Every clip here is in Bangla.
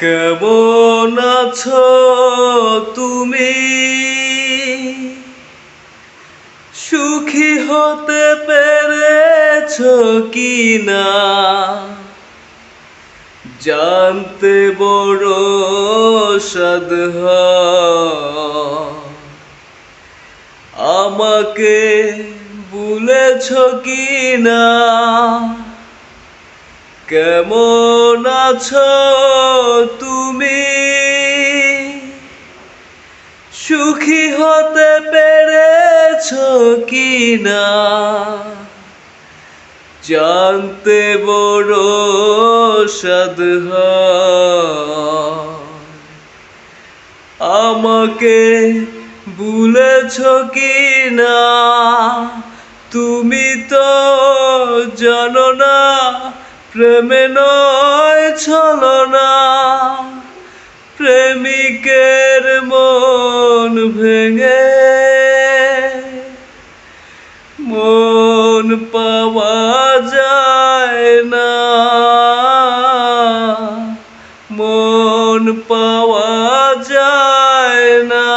কেমন আছো তুমি? সুখী হতে পেরেছো কিনা জানতে বড় সাধ হয়। আমাকে ভুলেছো কিনা? কেমন আছো তুমি? সুখী হতে পেরেছো কিনা জানতে বড় সাধ হয়। আমাকে ভুলেছো কিনা? তুমি তো জানো না প্রেমে নয় ছলনা। প্রেমিকের মন ভেঙে মন পাওয়া যায় না, মন পাওয়া যায় না।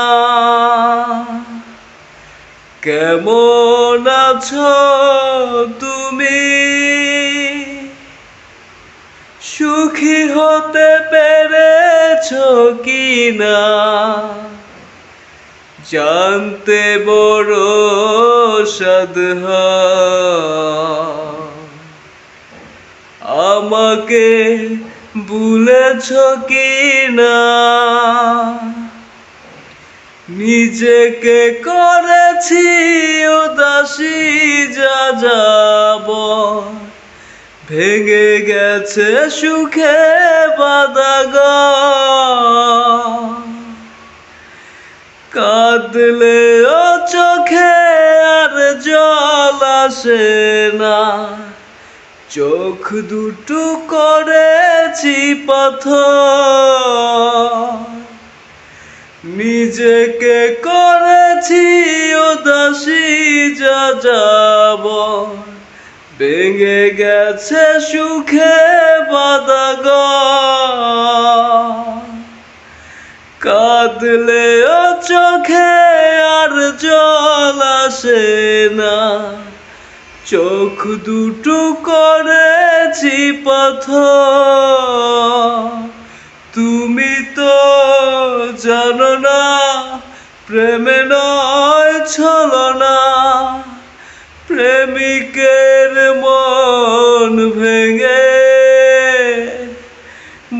কেমন আছো তুমি? সুখী হতে পেরেছো কিনা জানতে বড় সাধ হয়। আমাকে ভুলেছো কিনা? নিজেকে করেছি উদাসী যাযাব, ভেঙে গেছে সুখে বাঁধা ঘর। কাঁদলেও চোখে আর জল আসে না, চোখ দুটো করেছি পাথর। নিজেকে করেছি উদাসী যাযাব, ভেঙে গেছে সুখে বাঁধা ঘর। কাঁদলেও চোখে আর জল আসে না, চোখ দুটো করেছি পাথর। তুমি তো জানো না প্রেমে নয় ছলনা। প্রেমিকের মন ভেঙে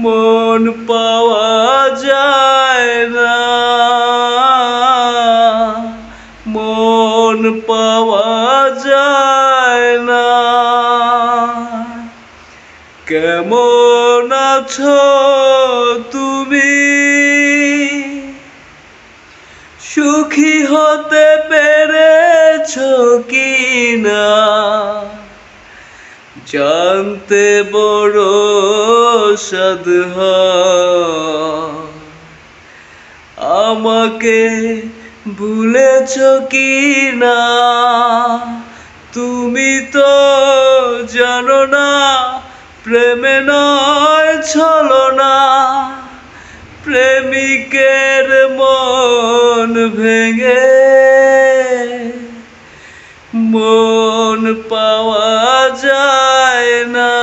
মন পাওয়া যায় না, মন পাওয়া যায় না। কেমন আছো তুমি? সুখী হতে পেরেছো কিনা জানতে বড় সাধ হয়। আমাকে ভুলেছো কিনা? তুমি তো জানো না প্রেমে নয় ছলনা। প্রেমিকের মন ভেঙে মন পাওয়া যায় না,